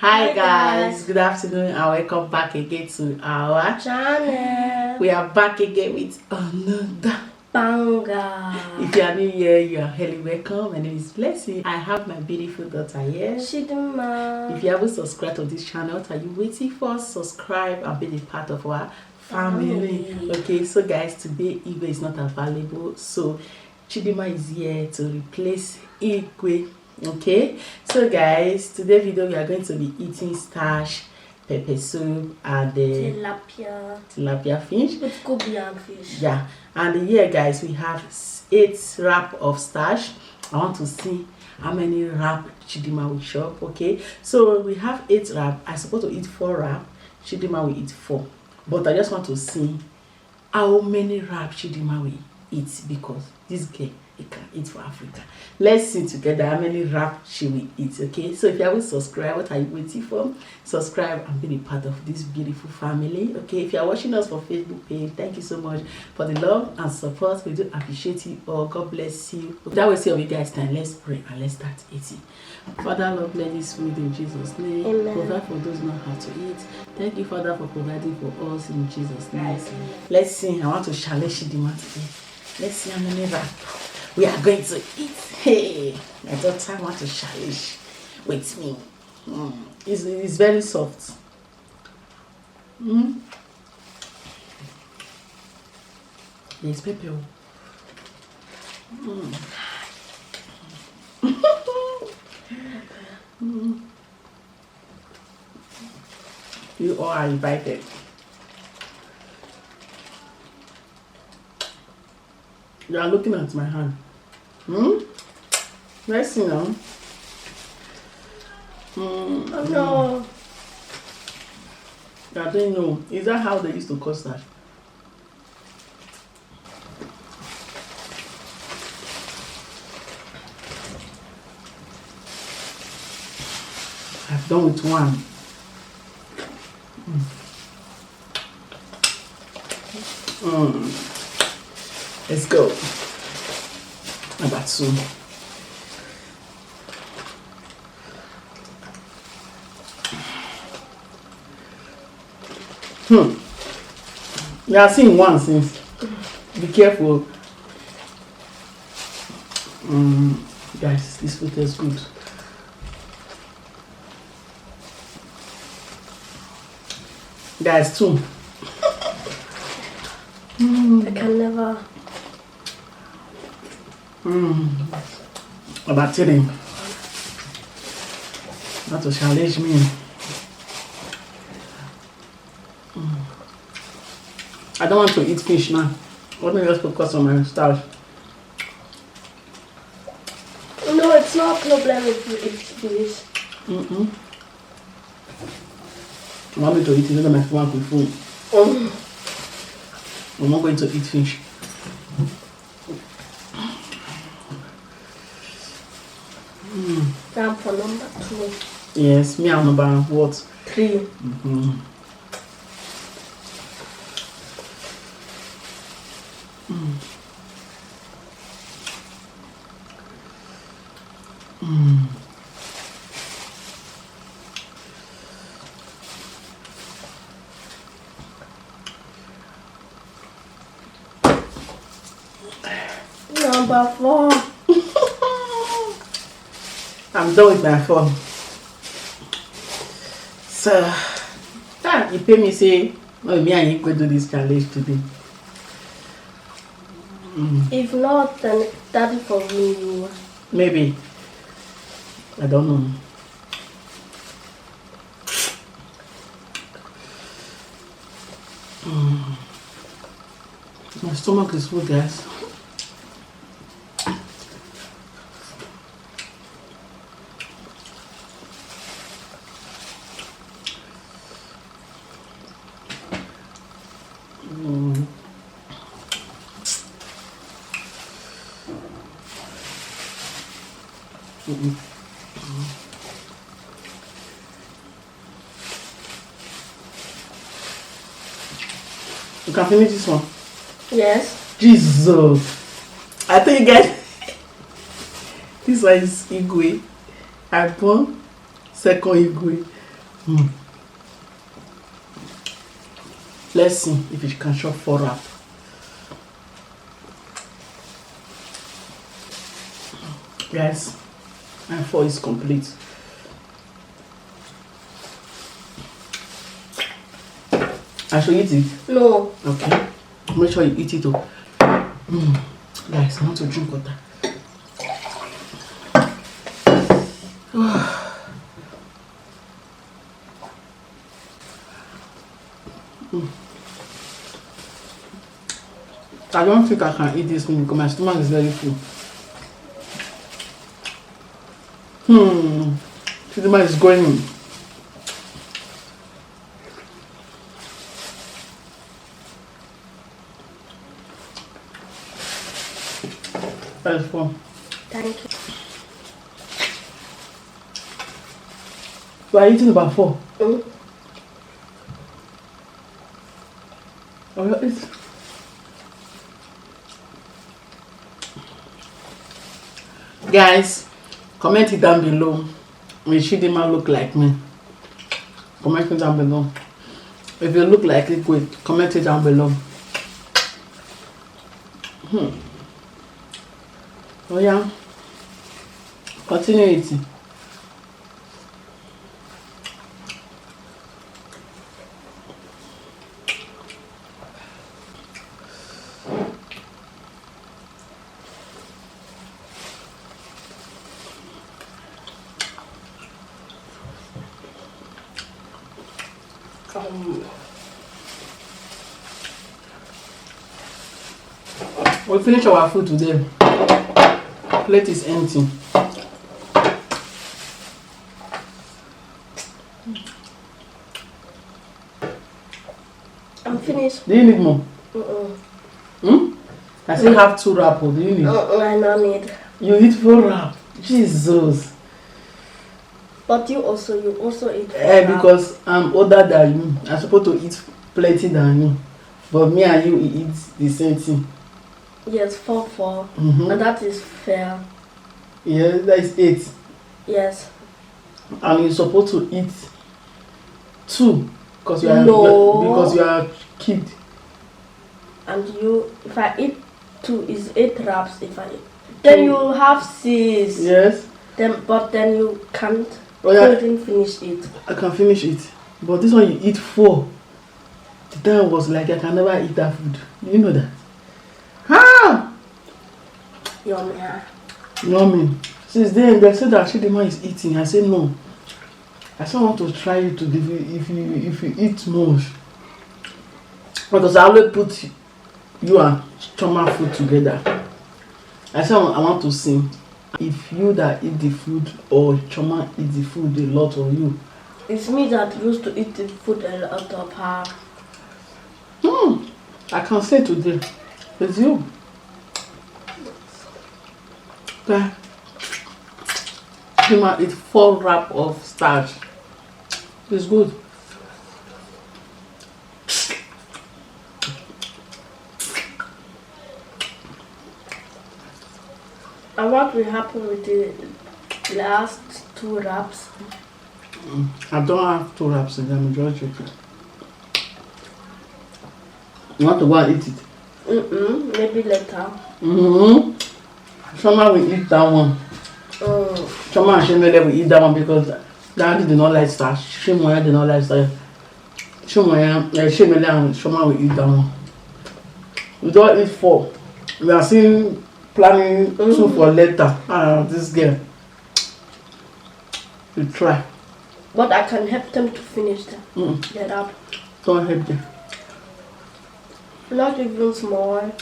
Hi guys, good afternoon and welcome back again to our channel. We are back again with another banger. If you are new here, you are highly welcome. My name is Blessing. I have my beautiful daughter here. Shiduma. If you haven't subscribed to this channel, what are you waiting for? Subscribe and be a part of our family. Okay, so guys, today Igwe is not available, so Chidima is here to replace Igwe. Okay, so guys, today video we are going to be eating starch, pepper soup, and tilapia fish. With goby and fish. Yeah, and here guys we have 8 wrap of starch. I want to see how many wrap Chidima will chop. Okay, so we have 8 wrap. I'm supposed to eat 4 wrap. Chidima will eat 4, but I just want to see how many wrap Chidima will eat, because this girl, it can eat for Africa. Let's see together how many wrap she will eat. Okay, so if you haven't subscribed, what are you waiting for? Subscribe and be a part of this beautiful family. Okay, if you are watching us for Facebook page, thank you so much for the love and support. We do appreciate you all. God bless you. That will see you guys time. Let's pray and let's start eating. Father, Lord, bless this food in Jesus' name. Amen. Provide for those who know how to eat. Thank you, Father, for providing for us in Jesus' name. Let's see. I want to challenge Chidima today. Let's see how many wrap we are going to eat. Hey, my daughter wants to challenge with me. It's very soft. There's pepper. You all are invited. You are looking at my hand. Let's see now. Oh no. I don't know. Is that how they used to cut that? I've done with one. Let's go. Number 2. You have seen one since. Be careful. Guys, this food is good. Guys, 2. I can never. About 3. Not to challenge me. I don't want to eat fish now. Let me just focus on my starch. No, it's not a problem if you eat fish. You want me to eat it? Look at my fork with food. I'm not going to eat fish. Now for number 2. Yes, me and number what? 3. Number 4. I'm done with my phone. So, you pay me say, oh, me and you go do this challenge today. If not, then daddy for me. Maybe. I don't know. My stomach is full, guys. You can finish this one. Yes. Jesus. I think you guys. This one is Igwe. I born second Igwe. Let's see if it can chop 4 wrap. Guys, and 4 is complete. I should eat it? No. Okay. Make sure you eat it too. Guys, I want to drink water. I don't think I can eat this meal because my stomach is very full. Cinema is going in. That is fun. Thank you. You are eating about 4. Oh, it's... Guys, comment it down below. Will Chidima look like me? Comment it down below. If you look like liquid, comment it down below. Oh yeah. Continue eating. We finish our food today. Plate is empty. I'm finished. Do you need more? I still have 2 wrap. Do you need? I don't need. You eat 4 wrap. Jesus. But you also eat. Because I'm older than you. I'm supposed to eat plenty than you. But me and you eat the same thing. Yes, 4. And that is fair. Yeah, that is 8. Yes. And you're supposed to eat 2 because you are because you are a kid. And you, if I eat 2, is 8 wraps. If I eat, then you have 6. Yes. Then you can't. Oh, yeah. Couldn't finish it. I can finish it, but this one you eat 4. The time was like I can never eat that food. You know that. Yummy. Yummy. Since then they said that Chidima is eating. I said no. I still want to try you to give you if you eat much. Because I always put you and Choma food together. I said I want to see if you that eat the food or Choma eat the food a lot or you. It's me that used to eat the food a lot of her. I can say today. It's you. Okay. You might eat 4 wrap of starch. It's good. And what will happen with the last 2 wraps? I don't have 2 wraps in them. Just chicken. You want to go and eat it? Maybe later. Choma will eat that one. Choma and Shemele will eat that one because Daddy did not like starch. Shemoya did not like starch. Shemele and Choma will eat that one. We don't eat 4. We are still planning 2 for later. This girl. We try. But I can help them to finish them. Get up. Don't help them. Not even small.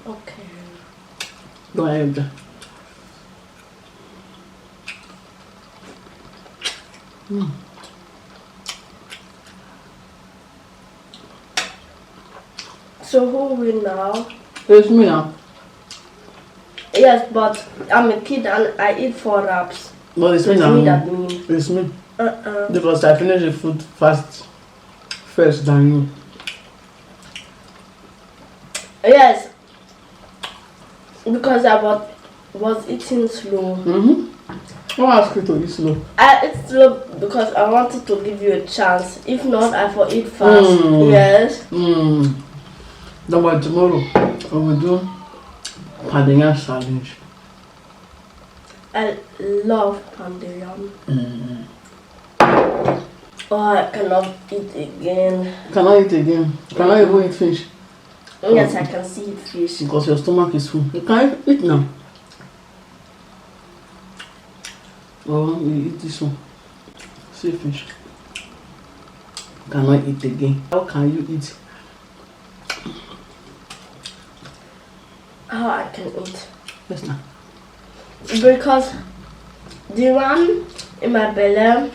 Okay. Don't help them. So who will now? It's me now. Yes, but I'm a kid and I eat 4 wraps. But it's So me it's now. me that means. It's me. Because I finished the food first than you. Yes. Because I was eating slow. I'll ask you to eat slow. I eat slow because I wanted to give you a chance. If not, I for eat fast. Yes. Then by tomorrow, we will do Pandenya challenge. I love pandeyam. Oh, I cannot eat again. Cannot eat again. Cannot even eat fish. Yes, I can see fish. Because your stomach is full. You can't eat now. Oh, you eat this one. See fish. Cannot eat again. How can you eat? How I can eat? Yes, now. Because the one in my belly,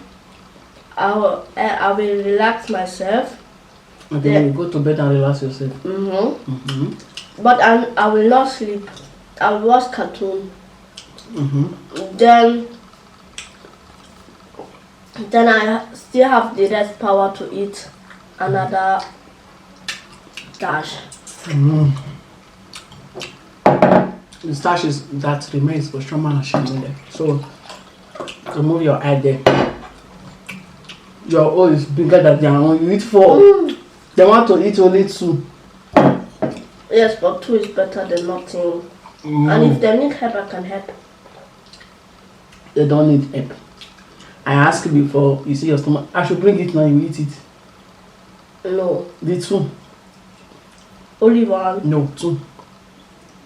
I will relax myself. Okay, then you go to bed and relax yourself. But I will not sleep. I will watch cartoon. Then I still have the rest power to eat another dash. The starch is that remains for Shoma and Shimole. So remove your eye there. Your oil is bigger than their own. You eat 4. They want to eat only 2. Yes, but 2 is better than nothing. And if they need help, I can help. They don't need help. I asked you before, you see your stomach. I should bring it now, you eat it. No. The 2. Only 1. No, 2.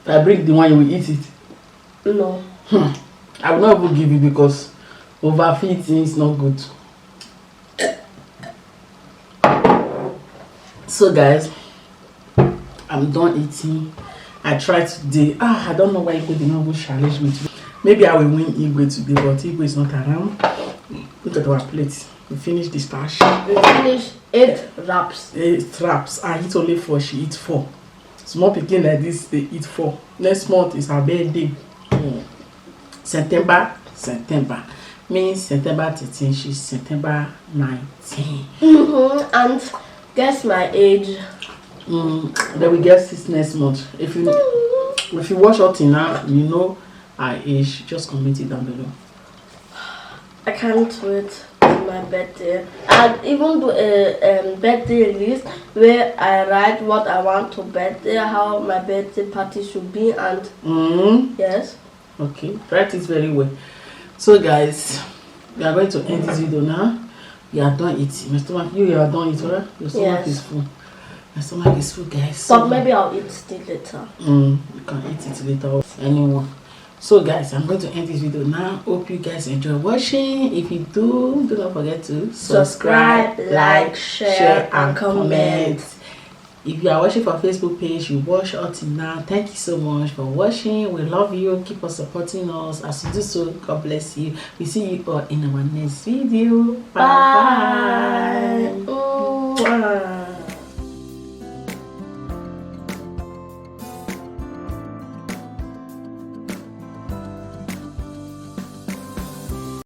If I bring the one, you will eat it. No. I will not even give you because overfeeding is not good. So guys, I'm done eating. I tried today. I don't know why Igwe did not go challenge me today. Maybe I will win Igwe today, but Igwe is not around. Look at our plate. We finished the starch. We finished 8 wraps. 8 wraps. I eat only 4. She eats 4. Small pikin like this, they eat 4. Next month is her birthday. September. Means September 13. She's September 19. And guess my age. Then we get 6 next month. If you watch up till now, you know our age. Just comment it down below. I can't wait for my birthday. I'd even do a birthday list where I write what I want to birthday, how my birthday party should be, and yes. Okay, write it very well. So guys, we are going to end this video now. We are done eating. My stomach, you are done eating, right? Your stomach is full. My stomach is full, guys. So, but maybe I'll eat it later. You can eat it later. Anyone. So guys, I'm going to end this video now. Hope you guys enjoy watching. If you do not forget to subscribe, like, share and comment. If you are watching for Facebook page, you watch up till now. Thank you so much for watching. We love you. Keep on supporting us. As you do so, God bless you. We see you all in our next video. Bye. Bye.